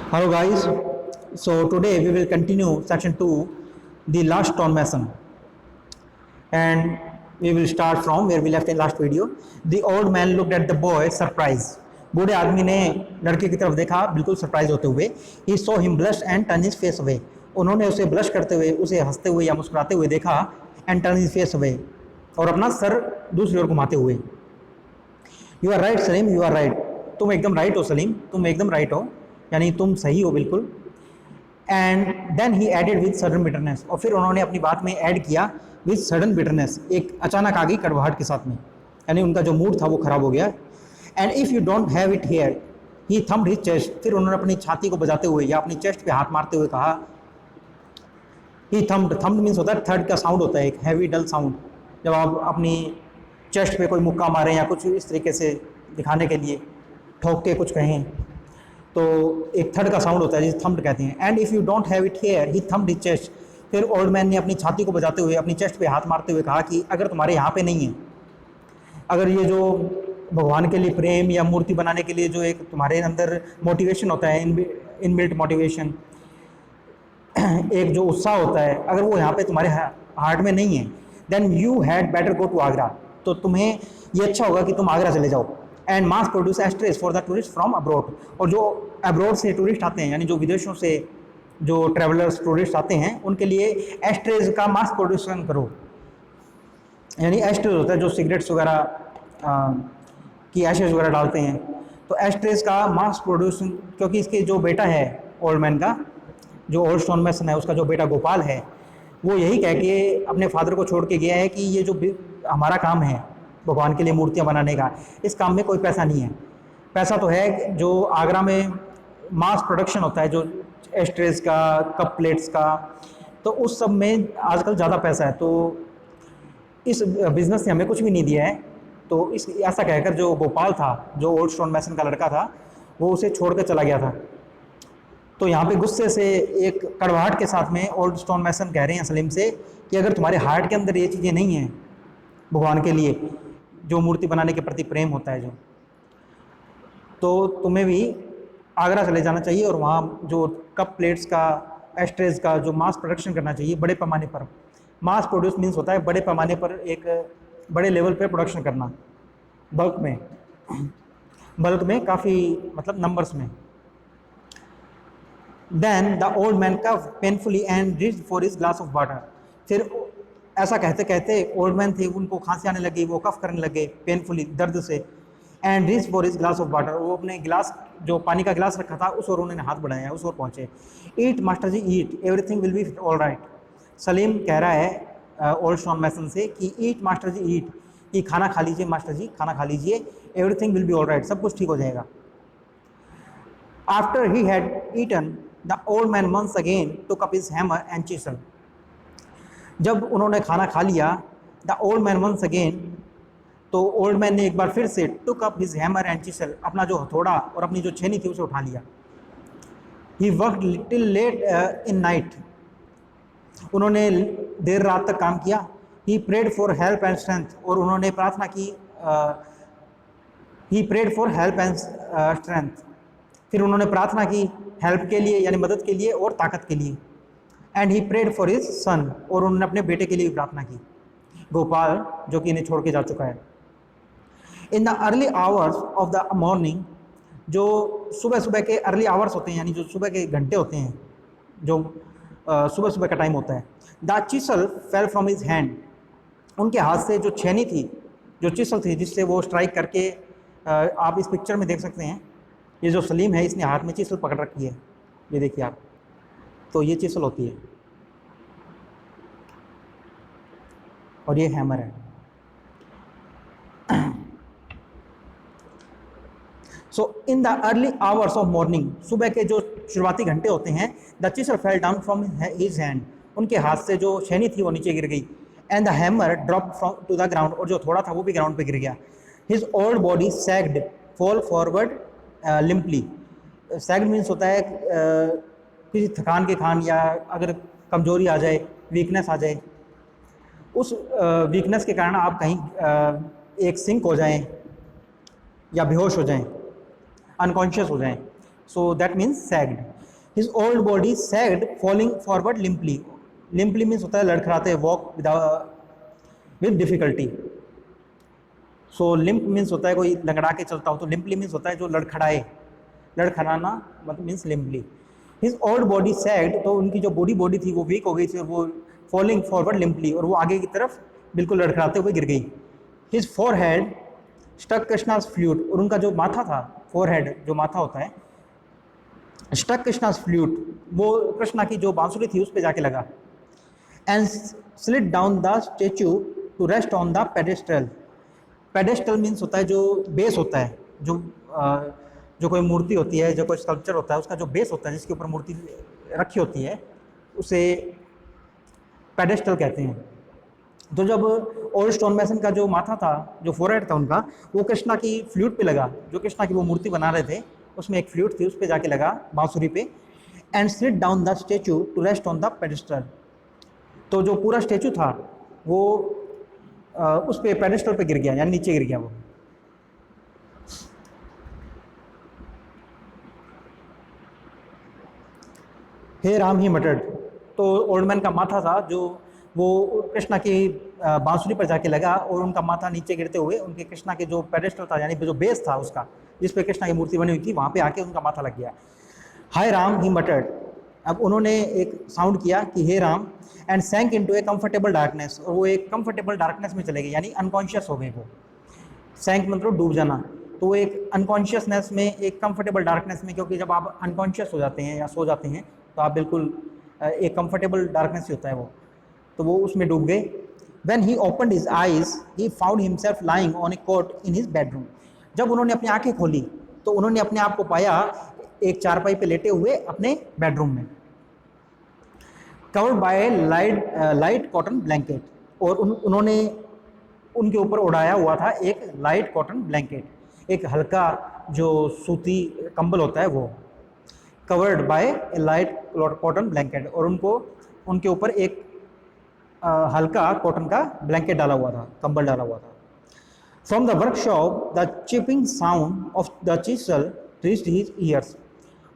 Hello guys, so today we will continue section 2, the last stonemason, and we will start from where we left in last video. The old man looked at the boy surprised. बूढ़े आदमी ने लड़के की तरफ देखा बिल्कुल surprise होते हुए. He saw him blush and turn his face away. उन्होंने उसे ब्लश करते हुए, उसे हंसते हुए या मुस्कुराते हुए देखा. And turn his face away, और अपना सर दूसरी ओर घुमाते हुए. You are right Salim, you are right. तुम एकदम राइट हो सलीम, तुम एकदम राइट हो, यानी तुम सही हो बिल्कुल. And then he added with sudden bitterness, और फिर उन्होंने अपनी बात में ऐड किया विद सडन बिटरनेस, एक अचानक आ गई कड़वाहट के साथ में, यानी उनका जो मूड था वो खराब हो गया. And if you don't have it here he thumbed his chest, फिर उन्होंने अपनी छाती को बजाते हुए या अपनी चेस्ट पे हाथ मारते हुए कहा. ही थम्ड मीन्स होता है थर्ड का साउंड होता है, एक हैवी डल साउंड, जब आप अपनी चेस्ट पे कोई मुक्का मारें या कुछ इस तरीके से दिखाने के लिए ठोक के कुछ कहें, तो एक थर्ड का साउंड होता है जिसे थम्ड कहते हैं. And if you don't have it here he thumbed his chest, फिर ओल्ड मैन ने अपनी छाती को बजाते हुए अपनी चेस्ट पे हाथ मारते हुए कहा कि अगर तुम्हारे यहाँ पे नहीं है, अगर ये जो भगवान के लिए प्रेम या मूर्ति बनाने के लिए जो एक तुम्हारे अंदर मोटिवेशन होता है, इनबिल्ट मोटिवेशन, एक जो उत्साह होता है, अगर वो यहाँ पे तुम्हारे हार्ट में नहीं है, then you had better go to Agra, तो तुम्हें ये अच्छा होगा कि तुम आगरा चले जाओ. And mass produce esterase for the tourist from abroad, और जो अब्रॉड से टूरिस्ट आते हैं, यानी जो विदेशों से जो ट्रैवलर्स टूरिस्ट आते हैं, उनके लिए एस्ट्रेज का मास प्रोड्यूसन करो. यानी एस्ट्रेज होता है जो सिगरेट्स वगैरह की एशेज वगैरह डालते हैं, तो एस्ट्रेज का मास प्रोड्यूसन, क्योंकि इसके जो बेटा है ओल्ड मैन का, जो ओल्ड स्टोन मैसन है, उसका जो बेटा गोपाल है, वो यही कह के अपने फादर को छोड़ के गया है कि ये जो हमारा काम है भगवान के लिए मूर्तियाँ बनाने का, इस काम में कोई पैसा नहीं है. पैसा तो है जो आगरा में मास प्रोडक्शन होता है, जो एस्ट्रेज का, कप प्लेट्स का, तो उस सब में आजकल ज़्यादा पैसा है, तो इस बिज़नेस ने हमें कुछ भी नहीं दिया है. तो इस ऐसा कहकर जो गोपाल था, जो ओल्ड स्टोन मैसन का लड़का था, वो उसे छोड़ कर चला गया था. तो यहाँ पे गुस्से से एक कड़वाहट के साथ में ओल्ड स्टोन मैसन कह रहे हैं सलीम से कि अगर तुम्हारे हार्ट के अंदर ये चीज़ें नहीं हैं, भगवान के लिए जो मूर्ति बनाने के प्रति प्रेम होता है जो, तो तुम्हें भी आगरा चले जाना चाहिए और वहाँ जो कप प्लेट्स का, एस्ट्रेज का जो मास प्रोडक्शन करना चाहिए बड़े पैमाने पर. मास प्रोड्यूस मीन्स होता है बड़े पैमाने पर, एक बड़े लेवल पे प्रोडक्शन करना, बल्क में काफ़ी, मतलब नंबर्स में. Then the old man cough painfully and reached for his glass of water, फिर ऐसा कहते कहते ओल्ड मैन थे, उनको खांसी आने लगी, वो कफ करने लगे पेनफुली, दर्द से. And reach for his glass of water, वो अपने गिलास, जो पानी का गिलास रखा था, उस ओर उन्होंने हाथ बढ़ाया, उस ओर पहुँचे. Eat master ji eat, everything will be all right. Salim कह रहा है ओल्ड स्टोन मैसन से कि ईट मास्टर जी ईट, कि खाना खा लीजिए मास्टर जी, खाना खा लीजिए, everything will be all right, सब कुछ ठीक हो जाएगा. After he had eaten the old man once again took up his hammer and chisel, जब उन्होंने खाना खा लिया, the old man once again, तो ओल्ड मैन ने एक बार फिर से took up his hammer and chisel, अपना जो हथौड़ा और अपनी जो छेनी थी उसे उठा लिया. He worked till late in night, उन्होंने देर रात तक काम किया. He prayed for help and strength, और उन्होंने प्रार्थना की, he prayed for help and strength, फिर उन्होंने प्रार्थना की हेल्प के लिए, यानी मदद के लिए और ताकत के लिए. And he prayed for his son, और उन्होंने अपने बेटे के लिए भी प्रार्थना की, गोपाल, जो कि इन्हें छोड़ के जा चुका है. इन the early hours of the morning, जो सुबह सुबह के अर्ली आवर्स होते हैं, यानी जो सुबह के घंटे होते हैं, जो सुबह सुबह का टाइम होता है. The chisel fell from his hand, उनके हाथ से जो छेनी थी, जो चिसल थी जिससे वो स्ट्राइक करके, आप इस पिक्चर में देख सकते हैं, ये जो सलीम है इसने हाथ में चिसल पकड़ रखी है, ये देखिए आप, तो ये चिसल होती है और ये हैमर है. So in the early hours of morning, सुबह के जो शुरुआती घंटे होते हैं, the chisel fell down from his hand, उनके हाथ से जो छेनी थी वो नीचे गिर गई. And the hammer drop from to the ground, और जो थोड़ा था वो भी ग्राउंड पे गिर गया. His old body sagged fall forward limply, sagged means होता है किसी थकान के खान, या अगर कमजोरी आ जाए, वीकनेस आ जाए, उस वीकनेस के कारण आप कहीं एक सिंक हो जाएं या बेहोश हो जाएं, अनकॉन्शियस हो जाएं, So that means sagged. His old body sagged, falling forward limply. Limply means होता है लड़खड़ाते, walk with difficulty. So limp means होता है कोई लंगड़ा के चलता हो, तो लिम्पली मीन्स होता है जो लड़खड़ाए, लड़खड़ाना मतलब मीन्स लिम्पली. हिज ओल्ड बॉडी सैग्ड, तो उनकी जो बॉडी थी वो वीक हो गई थी और वो फॉलिंग फॉरवर्ड लिम्पली, और वो आगे की तरफ बिल्कुल लड़खड़ाते हुए गिर गई. His forehead stuck Krishna's flute, और उनका जो माथा था, फोरहेड जो माथा होता है, स्टक कृष्णास फ्लूट, वो कृष्णा की जो बांसुरी थी उस पर जाके लगा. And slid down the statue to rest on the pedestal. Pedestal means होता है जो बेस होता है, जो कोई मूर्ति होती है, जो कोई स्कल्पचर होता है, उसका जो बेस होता है जिसके ऊपर मूर्ति रखी होती है, उसे पेडेस्टल कहते हैं. तो जब ओल्ड स्टोन मैसन का जो माथा था, जो फोरहेड था उनका, वो कृष्णा की फ्लूट पे लगा, जो कृष्णा की वो मूर्ति बना रहे थे उसमें एक फ्लूट थी, उस पर जाके लगा बांसुरी पे. And slid down the statue to rest on the pedestal, तो जो पूरा स्टेचू था वो उस पे पेडेस्टल पे गिर गया, यानी नीचे गिर गया वो. हे राम ही मटर्ड, तो ओल्ड मैन का माथा था जो वो कृष्णा की बांसुरी पर जाके लगा, और उनका माथा नीचे गिरते हुए उनके कृष्णा के जो पेडेस्टल था, यानी जो बेस था उसका, जिस पे कृष्णा की मूर्ति बनी हुई थी, वहाँ पे आके उनका माथा लग गया. हाय राम ही मटर्ड, अब उन्होंने एक साउंड किया कि हे Ram, and sank into a comfortable darkness, और वो एक कंफर्टेबल डार्कनेस में चले गए, यानी अनकॉन्शियस हो गए वो. सैंक मतलब डूब जाना, तो वो एक अनकॉन्शियसनेस में, एक कंफर्टेबल डार्कनेस में, क्योंकि जब आप अनकॉन्शियस हो जाते हैं या सो जाते हैं तो आप बिल्कुल एक कंफर्टेबल डार्कनेस ही होता है वो, तो वो उसमें डूब गए. When he opened his eyes, he found himself lying on a cot in his bedroom. जब उन्होंने अपनी आंखें खोली तो उन्होंने अपने आप को पाया एक चारपाई पे लेटे हुए अपने बेडरूम में. Covered by light cotton blanket, और उन्होंने उनके ऊपर उड़ाया हुआ था एक लाइट कॉटन ब्लैंकेट, एक हल्का जो सूती कंबल होता है वो. Covered by light cotton blanket, और उनके ऊपर एक हल्का कॉटन का ब्लैंकेट डाला हुआ था, कंबल डाला हुआ था. From the workshop the chipping sound of the चिसल reached his years,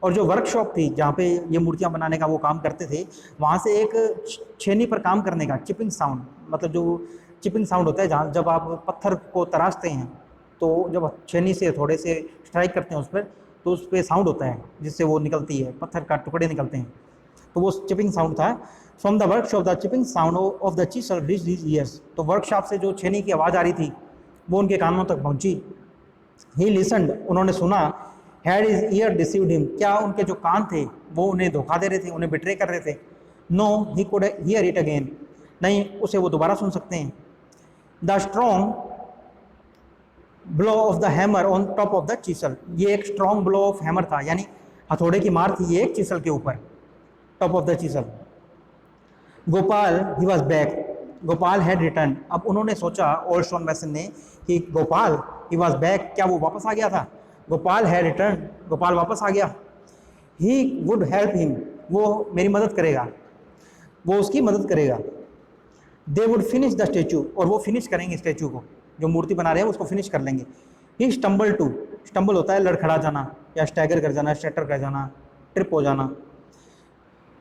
और जो वर्कशॉप थी जहाँ पे ये मूर्तियाँ बनाने का वो काम करते थे, वहाँ से एक छेनी पर काम करने का चिपिंग साउंड, मतलब जो चिपिंग साउंड होता है जहाँ जब आप पत्थर को तराशते हैं तो जब छेनी से थोड़े से स्ट्राइक करते हैं उस पर, तो उस पर साउंड होता है जिससे वो निकलती है, पत्थर का टुकड़े निकलते हैं, तो वो चिपिंग साउंड था. From the workshop the chipping sound of the चिसल reached his years, तो वर्कशॉप से जो छेनी की आवाज़ आ रही थी वो उनके कानों तक पहुंची. ही लिसनड, उन्होंने सुना. Had his year deceived him, क्या उनके जो कान थे वो उन्हें धोखा दे रहे थे, उन्हें बिट्रे कर रहे थे. No he could hear it again, नहीं उसे वो दोबारा सुन सकते हैं. The strong blow of the hammer on top of the chisel, ये एक स्ट्रॉन्ग ब्लो ऑफ हैमर था, यानी हथौड़े की मार थी ये एक चिसल के ऊपर, top of the चिसल. Gopal he was back, Gopal had return, अब उन्होंने सोचा ओल्ड स्टोन मैसन ने कि गोपाल ही वॉज बैक, क्या वो वापस आ गया था. गोपाल हैड रिटर्न, गोपाल वापस आ गया. ही वुड हेल्प हिम, वो मेरी मदद करेगा, वो उसकी मदद करेगा. They would finish the statue, और वो फिनिश करेंगे स्टेचू को, जो मूर्ति बना रहे हैं उसको फिनिश कर लेंगे. ही स्टम्बल टू, स्टम्बल होता है लड़खड़ा जाना या स्टैगर कर जाना, स्टैटर कर जाना, ट्रिप हो जाना.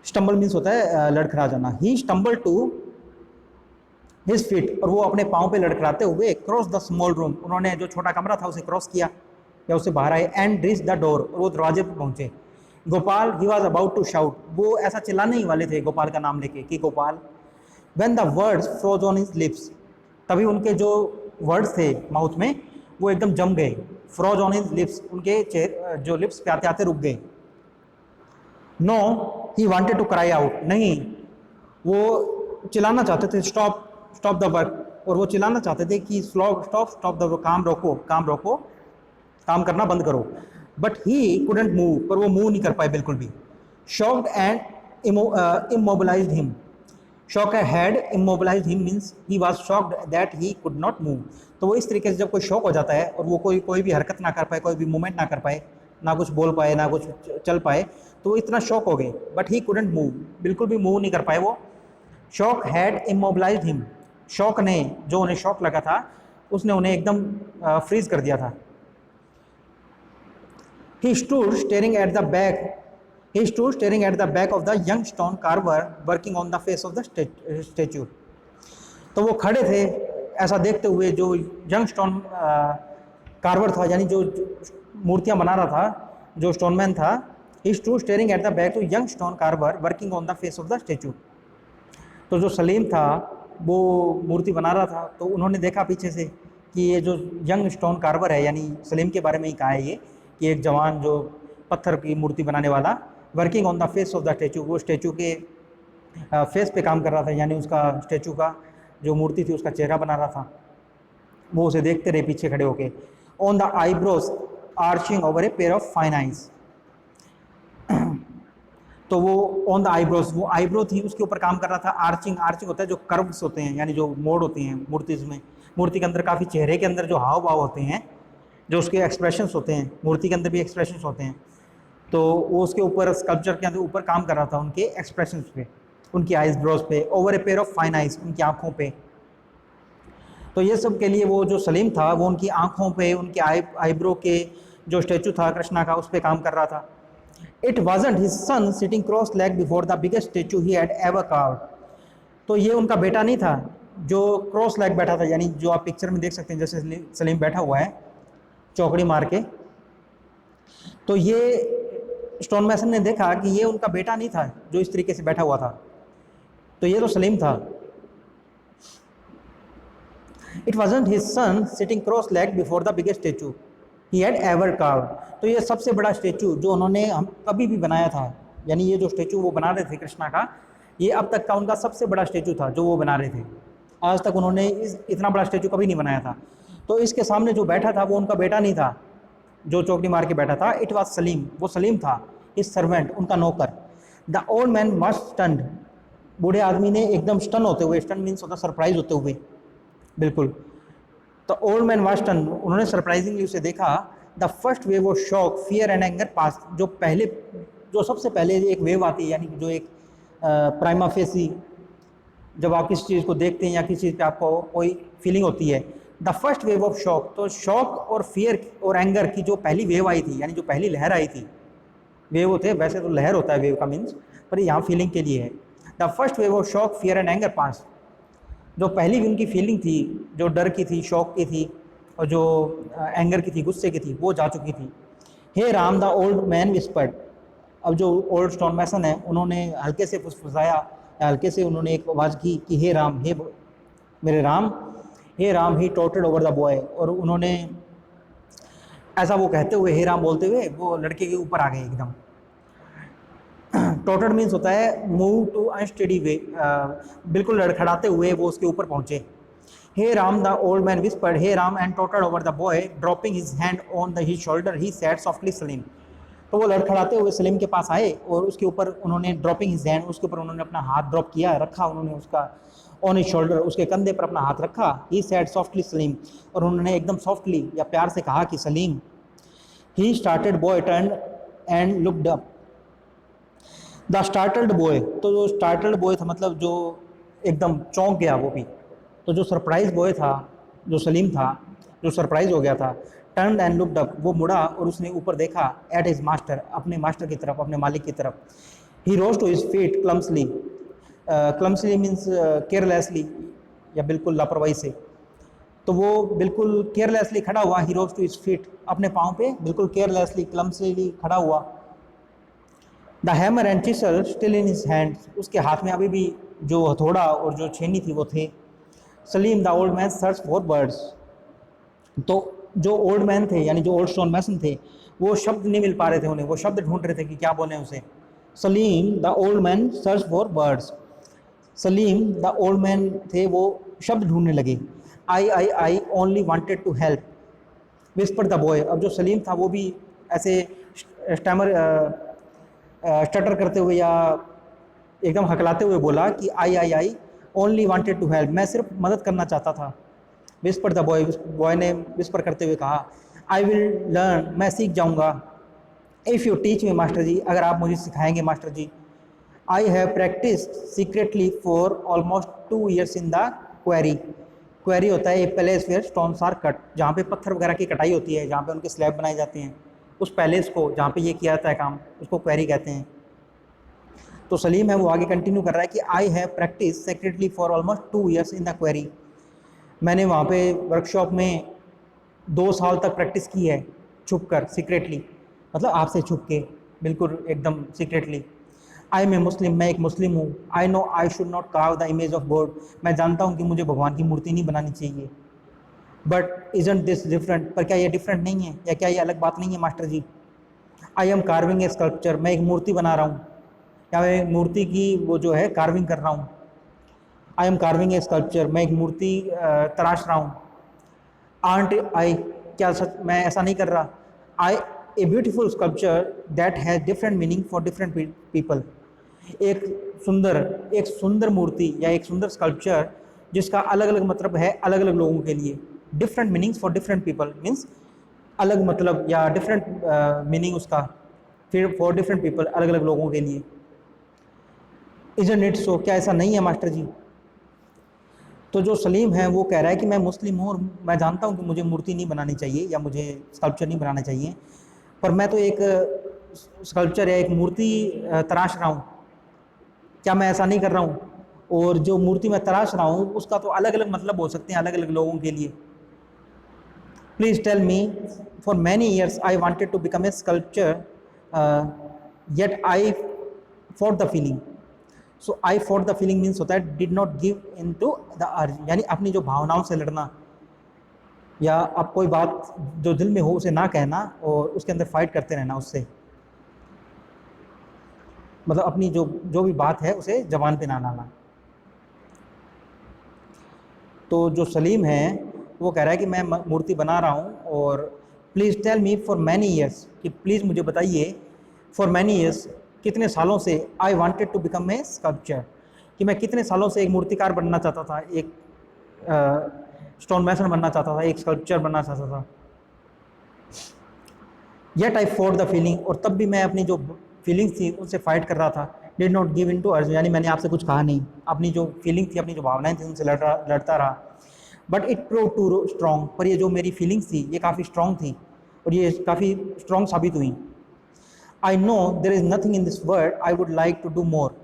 स्टम्बल मीन्स होता है लड़खड़ा जाना. ही स्टम्बल टू हिज फीट, और वो अपने पाँव पे लड़खड़ाते हुए क्रॉस द स्मॉल रूम, उन्होंने जो छोटा कमरा था उसे क्रॉस किया या उससे बाहर आए. एंड रीच द डोर, और वो दरवाजे पर पहुंचे. Gopal he was about to shout, वो ऐसा चिल्लाने ही वाले थे गोपाल का नाम लेके कि Gopal. When the words froze on his lips, तभी उनके जो वर्ड्स थे माउथ में वो एकदम जम गए. फ्रोज ऑन हिज लिप्स, उनके जो लिप्स पे आते आते रुक गए. No he wanted to cry out, नहीं वो चिल्लाना चाहते थे स्टॉप द वर्क, और वो चिल्लाना चाहते थे कि स्टॉप द वर्क, काम रोको, काम करना बंद करो. बट ही कुडंट मूव, पर वो मूव नहीं कर पाए बिल्कुल भी. Shocked and immobilized him, shock had immobilized him means he was shocked that he could not move. तो वो इस तरीके से जब कोई शॉक हो जाता है और वो कोई भी हरकत ना कर पाए, कोई भी मूवमेंट ना कर पाए, ना कुछ बोल पाए, ना कुछ चल पाए, तो वो इतना शॉक हो गए. बट ही कुडंट मूव, बिल्कुल भी मूव नहीं कर पाए वो. Shock had immobilized him, shock ने, जो उन्हें शॉक लगा था उसने उन्हें एकदम फ्रीज कर दिया था. He stood staring at the back. He stood staring at the back of the young stone carver working on the face of the statue. तो वो खड़े थे ऐसा देखते हुए, जो यंग स्टोन कार्वर था, यानी जो मूर्तियां बना रहा था, जो स्टोनमैन था. He stood staring at the back to young stone carver working on the face of the statue. तो जो सलीम था वो मूर्ति बना रहा था, तो उन्होंने देखा पीछे से कि ये जो यंग स्टोन कार्वर है, यानी सलीम के बारे में ही कहा है ये कि एक जवान जो पत्थर की मूर्ति बनाने वाला, working on the face of the statue, वो स्टैचू के फेस पे काम कर रहा था, यानी उसका स्टैचू का जो मूर्ति थी उसका चेहरा बना रहा था. वो उसे देखते रहे पीछे खड़े होके. On the eyebrows arching over a pair of fine eyes. तो वो ऑन द आईब्रोज, वो आईब्रो थी उसके ऊपर काम कर रहा था. आर्चिंग, आर्चिंग होता है जो कर्व्स होते हैं, यानी जो मोड़ होते हैं मूर्तिज में. मूर्ति के अंदर काफ़ी चेहरे के अंदर जो हाव भाव होते हैं, जो उसके एक्सप्रेशंस होते हैं, मूर्ति के अंदर भी एक्सप्रेशंस होते हैं. तो वो उसके ऊपर स्कल्पचर के अंदर ऊपर काम कर रहा था, उनके एक्सप्रेशंस पे, उनकी आईब्रोज पे, over a pair of fine eyes, उनकी आँखों पे. तो ये सब के लिए वो जो सलीम था वो उनकी आँखों पे, उनकी आईब्रो के जो स्टैचू था कृष्णा का, उस पर काम कर रहा था. It wasn't his son sitting cross-legged before the biggest statue he had ever carved. तो ये उनका बेटा नहीं था जो क्रॉस लेग बैठा था, यानी जो आप पिक्चर में देख सकते हैं जैसे सलीम बैठा हुआ है चौकड़ी मार के. तो ये स्टोन मैसन ने देखा कि ये उनका बेटा नहीं था जो इस तरीके से बैठा हुआ था, तो ये तो सलीम था. It wasn't his son sitting cross-legged before the biggest statue he had ever carved. तो ये सबसे बड़ा स्टेचू जो उन्होंने हम कभी भी बनाया था, यानी ये जो स्टेचू वो बना रहे थे कृष्णा का, ये अब तक का उनका सबसे बड़ा स्टेचू था जो वो बना रहे थे. आज तक उन्होंने इतना बड़ा स्टेचू कभी नहीं बनाया था. तो इसके सामने जो बैठा था वो उनका बेटा नहीं था जो चौकड़ी मार के बैठा था. इट वॉज सलीम, वो सलीम था, इस सर्वेंट, उनका नौकर. The old man was stunned. बूढ़े आदमी ने एकदम स्टन होते हुए, स्टन मीन्स होता सरप्राइज होते हुए, बिल्कुल. तो ओल्ड मैन वाज स्टन, उन्होंने सरप्राइजिंगली उसे देखा. The first wave of shock, fear and anger pass. जो सबसे पहले एक वेव आती है, यानी जो एक प्राइमा फेसी, जब आप किसी चीज़ को देखते हैं या किसी चीज़ पे आपको कोई फीलिंग होती है. The first wave of shock, तो शॉक और फियर और एंगर की जो पहली वेव आई थी, यानी जो पहली लहर आई थी, वेव होते हैं वैसे तो लहर होता है वेव का मीन्स, पर यहाँ फीलिंग के लिए है. The first wave of shock, fear and anger pass. जो पहली उनकी फीलिंग थी, जो डर की थी, शॉक की थी, और जो एंगर की थी, गुस्से की थी, वो जा चुकी थी. हे Ram, the old man whispered. अब जो ओल्ड स्टोन मैसन है उन्होंने हल्के से फुसफुसाया, हल्के से उन्होंने एक आवाज़ की कि हे राम, हे मेरे राम. हे राम, ही टॉटेड ओवर द बॉय. और उन्होंने ऐसा वो कहते हुए, हे राम बोलते हुए वो लड़के के ऊपर आ गए एकदम. टॉटेड मीन्स होता है मूव टू अनस्टेडी वे, बिल्कुल लड़खड़ाते हुए वो उसके ऊपर पहुँचे. हे Ram, the old man whispered, हे राम, एंड टॉटेड over the boy, dropping his hand on the his shoulder, he said softly Salim. तो वो लड़खड़ाते हुए सलीम के पास आए और उसके ऊपर उन्होंने ड्रॉपिंग हिज हैंड, उसके ऊपर उन्होंने अपना हाथ ड्रॉप किया, रखा उन्होंने उसका ऑन हिज शोल्डर, उसके कंधे पर अपना हाथ रखा. ही सैड सॉफ्टली सलीम. और उन्होंने एकदम सॉफ्टली या प्यार से कहा कि Salim. He started boy turn and looked up. The startled boy, तो जो स्टार्टल्ड बॉय था मतलब जो एकदम चौंक गया वो भी. तो जो सरप्राइज बॉय था, जो सलीम था, जो सरप्राइज हो गया था. टर्न एंड लुक्ड अप, वो मुड़ा और उसने ऊपर देखा. एट हिज मास्टर, अपने मास्टर की तरफ, अपने मालिक की तरफ. He rose to his feet clumsily. Clumsily means carelessly, या बिल्कुल लापरवाही से. तो वो बिल्कुल केयरलेसली खड़ा हुआ. ही रोज टू हिज फीट, अपने पाँव पे बिल्कुल केयरलेसली, क्लम्सली खड़ा हुआ. The hammer and चिसल still in his hand, उसके हाथ में अभी भी जो हथौड़ा और जो छेनी थी वो थे. Salim, the old man search for words. तो जो ओल्ड मैन थे, यानी जो ओल्ड स्टोन मैसन थे, वो शब्द नहीं मिल पा रहे थे उन्हें, वो शब्द ढूंढ रहे थे कि क्या बोले उसे. Salim, the old man search for words. Salim, the old man थे, वो शब्द ढूंढने लगे. I only wanted to help, whisper the boy. अब जो सलीम था वो भी ऐसे स्टटर करते हुए या एकदम हकलाते हुए बोला कि I only wanted to help, मैं सिर्फ मदद करना चाहता था. विस्पर द बॉय, बॉय ने विस्पर करते हुए कहा. आई विल लर्न, मैं सीख जाऊंगा. If you teach me master ji, अगर आप मुझे सिखाएंगे master ji. I have practised secretly for almost 2 years in the quarry. Quarry होता है a place where stones are cut, जहाँ पे पत्थर वगैरह की कटाई होती है, जहाँ पे उनके स्लैब बनाए जाते हैं, उस पैलेस को जहाँ पे ये किया जाता है काम, उसको क्वेरी कहते हैं। तो सलीम है वो आगे कंटिन्यू कर रहा है कि I have practice secretly for almost 2 years in the query. मैंने वहाँ पे वर्कशॉप में 2 साल तक प्रैक्टिस की है छुप कर, सीक्रेटली, मतलब आपसे छुप के, बिल्कुल एकदम सीक्रेटली। आई एम ए मुस्लिम, मैं एक मुस्लिम हूँ। I know I should not curve the image of God, मैं जानता हूँ कि मुझे भगवान की मूर्ति नहीं बनानी चाहिए। बट इजंट दिस डिफरेंट, पर क्या ये डिफरेंट नहीं है, या क्या ये अलग बात नहीं है master ji? I am carving a sculpture, मैं एक मूर्ति बना रहा हूँ, या मैं मूर्ति की वो जो है कार्विंग कर रहा हूँ। आई एम कार्विंग ए स्कल्पचर, मैं एक मूर्ति तराश रहा हूँ। आंट आई, क्या सच मैं ऐसा नहीं कर रहा? I a beautiful sculpture that has different meaning for different people, एक सुंदर मूर्ति या एक सुंदर स्कल्पचर जिसका अलग अलग मतलब है अलग अलग लोगों के लिए। Different meanings for different people means अलग मतलब या डिफरेंट मीनिंग उसका, फिर फॉर डिफरेंट पीपल, अलग अलग लोगों के लिए। इजंट इट सो, क्या ऐसा नहीं है मास्टर जी? तो जो सलीम है वो कह रहा है कि मैं मुस्लिम हूँ और मैं जानता हूँ कि मुझे मूर्ति नहीं बनानी चाहिए या मुझे स्कल्पचर नहीं बनाना चाहिए, पर मैं तो एक स्कल्पचर या एक मूर्ति तराश रहा हूँ। क्या मैं ऐसा नहीं कर रहा हूँ? और जो मूर्ति मैं तराश रहा हूँ उसका तो अलग अलग मतलब हो सकते हैं अलग अलग लोगों के लिए। Please tell me, for many years I wanted to become a sculpture, yet I for the feeling. So I for the feeling means होता है did not give in to the urge, यानी अपनी जो भावनाओं से लड़ना, या अब कोई बात जो दिल में हो उसे ना कहना और उसके अंदर फाइट करते रहना उससे, मतलब अपनी जो भी बात है उसे जबान पे ना लाना। तो जो सलीम है वो कह रहा है कि मैं मूर्ति बना रहा हूँ, और please tell me for many years, कि प्लीज़ मुझे बताइए फॉर मैनी ईयर्स, कितने सालों से, I wanted to become a sculpture, कि मैं कितने सालों से एक मूर्तिकार बनना चाहता था, एक स्टोन मैसन बनना चाहता था, एक स्कल्पचर बनना चाहता था। Yet I for the feeling, और तब भी मैं अपनी जो फीलिंग्स थी उनसे फाइट कर रहा था। Did not give in to urge, यानी मैंने आपसे कुछ कहा नहीं, अपनी जो फीलिंग थी, अपनी जो भावनाएं थी उनसे लड़ता रहा। But it prove too strong, पर ये जो मेरी फीलिंग्स थी ये काफ़ी स्ट्रॉन्ग थी और ये काफ़ी स्ट्रॉन्ग साबित हुई। I know there is nothing in this world I would like to do more,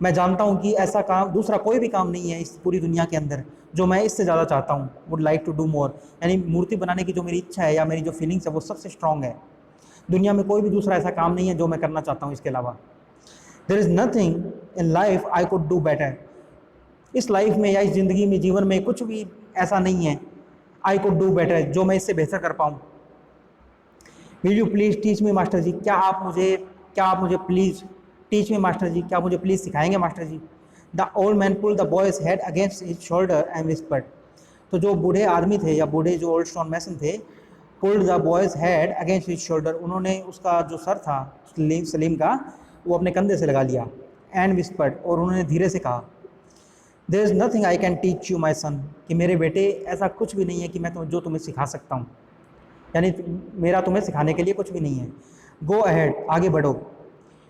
मैं जानता हूँ कि ऐसा काम दूसरा कोई भी काम नहीं है इस पूरी दुनिया के अंदर जो मैं इससे ज़्यादा चाहता हूँ। Would like to do more, यानी मूर्ति बनाने की जो मेरी इच्छा है या मेरी जो फीलिंग्स है वो सबसे स्ट्रॉन्ग है। दुनिया में कोई भी दूसरा ऐसा काम नहीं है जो मैं करना चाहता हूँ इसके अलावा। There is nothing in life I could do better, इस लाइफ में या इस ज़िंदगी में, जीवन में कुछ भी ऐसा नहीं है आई कुड डू बेटर जो मैं इससे बेहतर कर पाऊँ। Will you please teach me master ji, क्या आप मुझे please teach me master ji, क्या मुझे प्लीज़ सिखाएंगे master ji? The old man pull the boy's head against his shoulder and whispered, तो जो बूढ़े आदमी थे या बूढ़े जो ओल्ड स्टोन मैसन थे, pulled the boy's head against his shoulder, उन्होंने उसका जो सर था सलीम का वो अपने कंधे से लगा लिया। एंड विस्पर्ड, और उन्होंने धीरे से कहा, there is nothing I can teach you my son, कि मेरे बेटे ऐसा कुछ भी नहीं है कि मैं जो तुम्हें सिखा सकता हूँ, यानी मेरा तुम्हें सिखाने के लिए कुछ भी नहीं है। गो अहेड, आगे बढ़ो।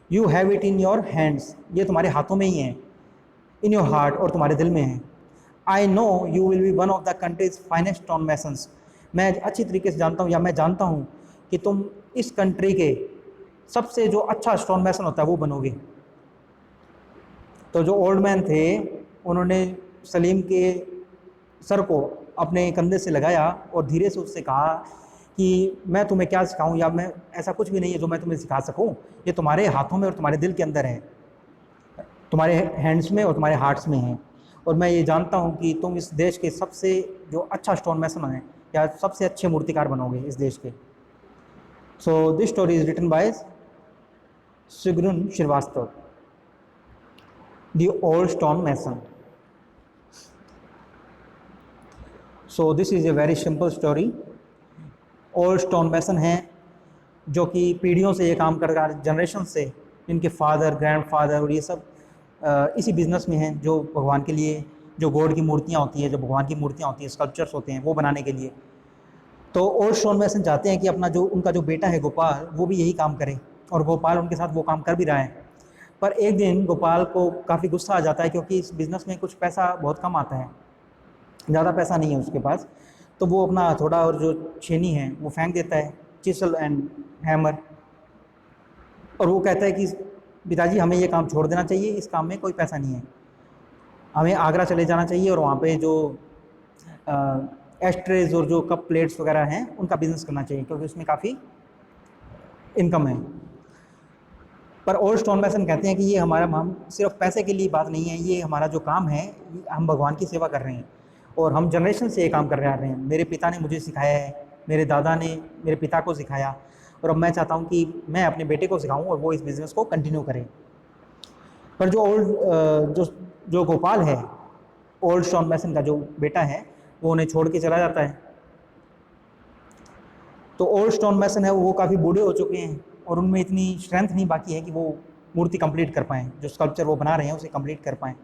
You have it in your hands, ये तुम्हारे हाथों में ही है। इन योर हार्ट, और तुम्हारे दिल में है। I know you will be one of the countries finest stone masons, मैं अच्छी तरीके से जानता हूँ या मैं जानता हूँ कि तुम इस कंट्री के सबसे जो अच्छा स्टोन मैसन होता है वो बनोगे। तो जो ओल्ड मैन थे उन्होंने सलीम के सर को अपने कंधे से लगाया और धीरे से उससे कहा कि मैं तुम्हें क्या सिखाऊं, या मैं ऐसा कुछ भी नहीं है जो मैं तुम्हें सिखा सकूं, ये तुम्हारे हाथों में और तुम्हारे दिल के अंदर है, तुम्हारे हैंड्स में और तुम्हारे हार्ट्स में है। और मैं ये जानता हूँ कि तुम इस देश के सबसे जो अच्छा स्टोन मैसन है या सबसे अच्छे मूर्तिकार बनोगे इस देश के। So this story is written by Sugun Shrivastava, the old stone mason. So this is a very simple story. Old stone mason हैं जो कि पीढ़ियों से ये काम कर रहा है, जनरेशन से, इनके फादर ग्रैंडफादर और ये सब इसी बिज़नेस में हैं, जो भगवान के लिए जो गॉड की मूर्तियाँ होती हैं, जो भगवान की मूर्तियाँ होती हैं, स्कल्पचर्स होते हैं, वो बनाने के लिए। तो ओल्ड स्टोन मैसन चाहते हैं कि अपना जो उनका जो बेटा है गोपाल वो भी यही काम करे, और गोपाल उनके साथ वो काम कर भी रहा है। पर एक दिन गोपाल को काफ़ी गुस्सा आ जाता है क्योंकि इस बिज़नेस में कुछ पैसा बहुत कम आता है, ज़्यादा पैसा नहीं है उसके पास। तो वो अपना हथौड़ा और जो छेनी है वो फेंक देता है chisel and hammer. और वो कहता है कि पिताजी हमें ये काम छोड़ देना चाहिए, इस काम में कोई पैसा नहीं है, हमें आगरा चले जाना चाहिए और वहाँ पे जो एस्ट्रेज और जो कप प्लेट्स वगैरह हैं उनका बिजनेस करना चाहिए क्योंकि उसमें काफ़ी इनकम है। पर ओल्ड स्टोन मैसन कहते हैं कि ये हमारा, हम सिर्फ पैसे के लिए बात नहीं है, ये हमारा जो काम है हम भगवान की सेवा कर रहे हैं और हम जनरेशन से ये काम कर रहे हैं। मेरे पिता ने मुझे सिखाया है, मेरे दादा ने मेरे पिता को सिखाया और अब मैं चाहता हूँ कि मैं अपने बेटे को सिखाऊँ और वो इस बिज़नेस को कंटिन्यू करें। पर जो जो गोपाल है, ओल्ड स्टोन मैसन का जो बेटा है, वो उन्हें छोड़ के चला जाता है। तो ओल्ड स्टोन मैसन है वो काफ़ी बूढ़े हो चुके हैं और उनमें इतनी स्ट्रेंथ नहीं बाकी है कि वो मूर्ति कंप्लीट कर पाएँ, जो स्कल्पचर वो बना रहे हैं उसे कंप्लीट कर पाएँ।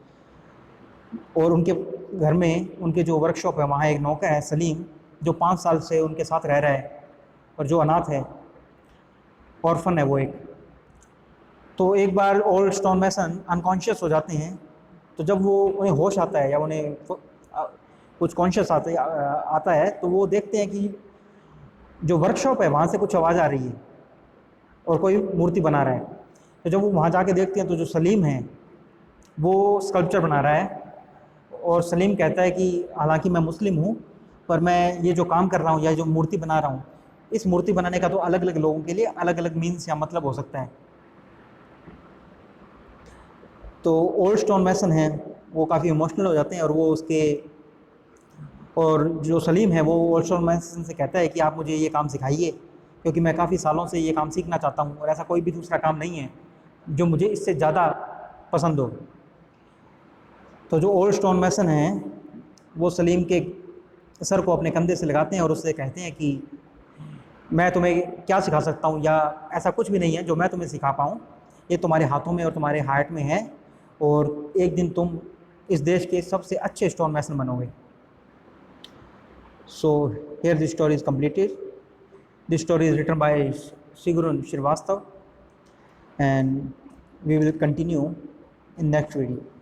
और उनके घर में, उनके जो वर्कशॉप है वहाँ एक नौकर है सलीम, जो 5 साल से उनके साथ रह रहा है और जो अनाथ है, ऑर्फन है वो एक। तो एक बार ओल्ड स्टोन मैसन अनकॉन्शियस हो जाते हैं, तो जब वो उन्हें होश आता है या उन्हें कुछ कॉन्शियस आता है तो वो देखते हैं कि जो वर्कशॉप है वहाँ से कुछ आवाज़ आ रही है और कोई मूर्ति बना रहा है। तो जब वो वहाँ जाके देखते हैं तो जो सलीम है वो स्कल्पचर बना रहा है और सलीम कहता है कि हालांकि मैं मुस्लिम हूँ पर मैं ये जो काम कर रहा हूँ या जो मूर्ति बना रहा हूँ, इस मूर्ति बनाने का तो अलग अलग लोगों के लिए अलग अलग मीन्स या मतलब हो सकता है। तो ओल्ड स्टोन मैसन है वो काफ़ी इमोशनल हो जाते हैं और वो उसके, और जो सलीम है वो ओल्ड स्टोन मैसन से कहता है कि आप मुझे ये काम सिखाइए क्योंकि मैं काफ़ी सालों से ये काम सीखना चाहता हूँ और ऐसा कोई भी दूसरा काम नहीं है जो मुझे इससे ज़्यादा पसंद हो। तो जो ओल्ड स्टोन मैसन है वो सलीम के सर को अपने कंधे से लगाते हैं और उससे कहते हैं कि मैं तुम्हें क्या सिखा सकता हूँ या ऐसा कुछ भी नहीं है जो मैं तुम्हें सिखा पाऊँ, ये तुम्हारे हाथों में और तुम्हारे हार्ट में है और एक दिन तुम इस देश के सबसे अच्छे स्टोन मैसन बनोगे। So here the story is completed. This story is written by Sigurun Srivastava and we will continue in next video.